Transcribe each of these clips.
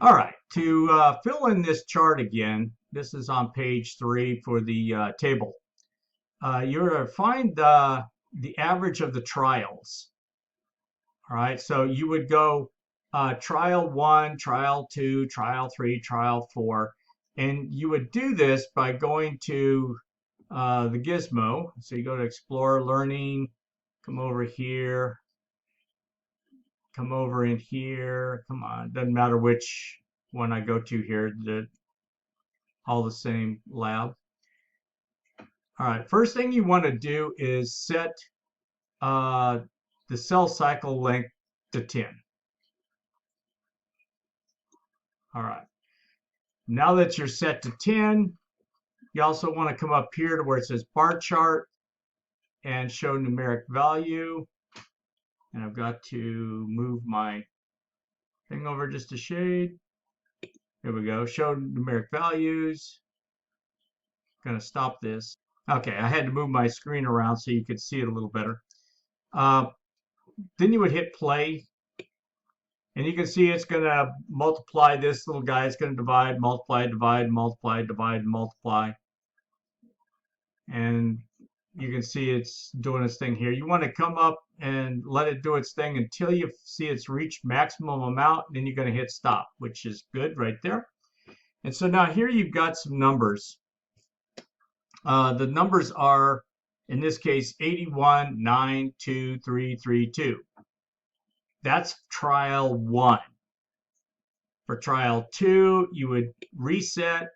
All right, to fill in this chart again, this is on page 3 for the table. You're going to find the average of the trials. All right, so you would go trial 1, trial 2, trial 3, trial 4, and you would do this by going to the Gizmo. So you go to Explore Learning, come over here, come over in here. Come on, doesn't matter which one I go to here. They're all the same lab. All right, first thing you want to do is set uh, the cell cycle length to 10. All right, now that you're set to 10, you also want to come up here to where it says bar chart and show numeric value. And I've got to move my thing over just a shade. Here we go, show numeric values. Going to stop this. Okay, I had to move my screen around so you could see it a little better. Uh, then you would hit play, and you can see it's going to multiply this little guy. It's going to divide, multiply, divide, multiply, divide, multiply. And you can see it's doing its thing here. You want to come up and let it do its thing until you see it's reached maximum amount. Then you're going to hit stop, which is good right there. And so now here you've got some numbers. The numbers are, in this case, 81, 9, 2, 3, 3, 2. That's trial 1. For trial 2, you would reset,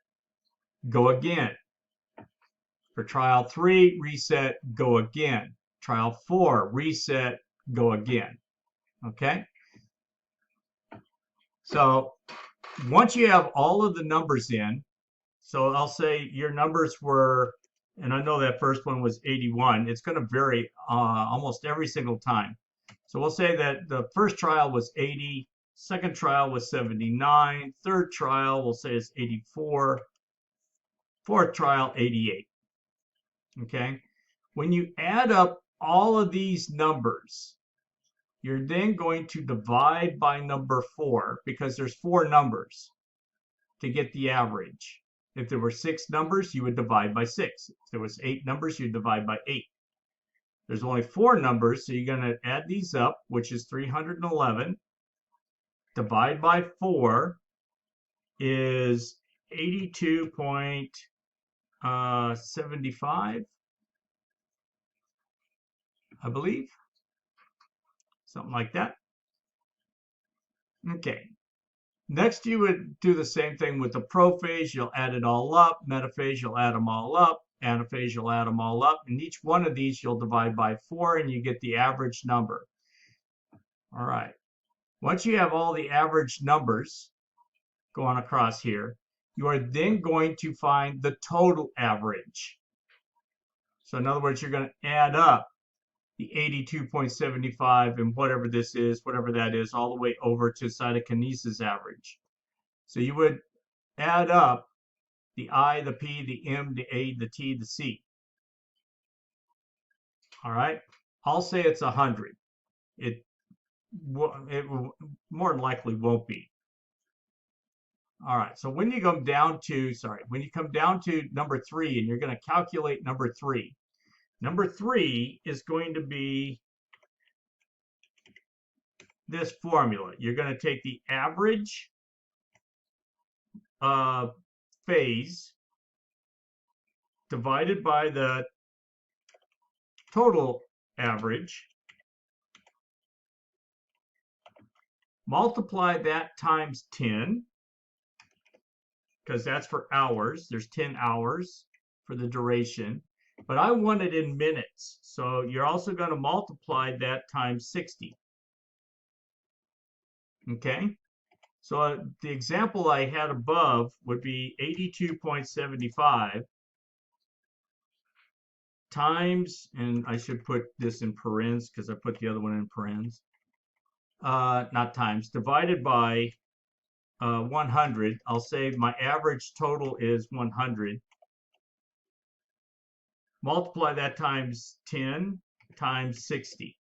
go again. For trial 3, reset, go again. Trial 4, reset, go again. Okay? So once you have all of the numbers in, so I'll say your numbers were, and I know that first one was 81. It's going to vary almost every single time. So we'll say that the first trial was 80, second trial was 79, third trial we'll say is 84, fourth trial 88. Okay? When you add up all of these numbers, you're then going to divide by number 4 because there's 4 numbers to get the average. If there were 6 numbers, you would divide by 6. If there was 8 numbers, you'd divide by 8. There's only 4 numbers, so you're going to add these up, which is 311. Divide by 4 is 82.75, I believe. Something like that. Okay. Next, you would do the same thing with the prophase. You'll add it all up. Metaphase, you'll add them all up. Anaphase, you'll add them all up. And each one of these, you'll divide by 4, and you get the average number. All right. Once you have all the average numbers going across here, you are then going to find the total average. So in other words, you're going to add up the 82.75 and whatever this is, whatever that is, all the way over to cytokinesis average. So you would add up the I, the P, the M, the A, the T, the C. All right. I'll say it's 100. It more than likely won't be. All right. So when you come down to, when you come down to number 3 and you're going to calculate number 3, number 3 is going to be this formula. You're going to take the average phase divided by the total average, multiply that times 10, because that's for hours. There's 10 hours for the duration, but I want it in minutes. So you're also going to multiply that times 60. Okay? So the example I had above would be 82.75 times, and I should put this in parens because I put the other one in parens. Not times, divided by 100. I'll say my average total is 100. Multiply that times 10 times 60.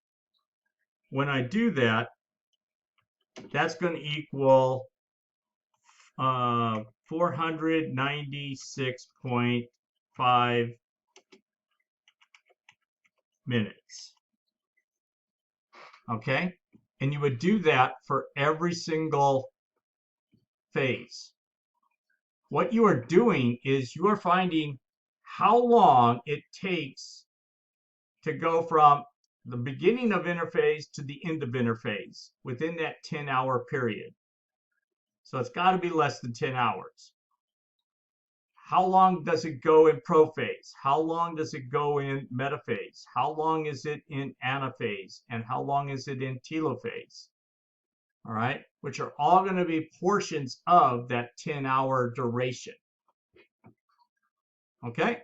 When I do that, that's going to equal 496.5 minutes. Okay? And you would do that for every single phase. What you are doing is you are finding how long it takes to go from the beginning of interphase to the end of interphase within that 10-hour period. So it's got to be less than 10 hours. How long does it go in prophase? How long does it go in metaphase? How long is it in anaphase? And how long is it in telophase? All right, which are all going to be portions of that 10-hour duration. Okay?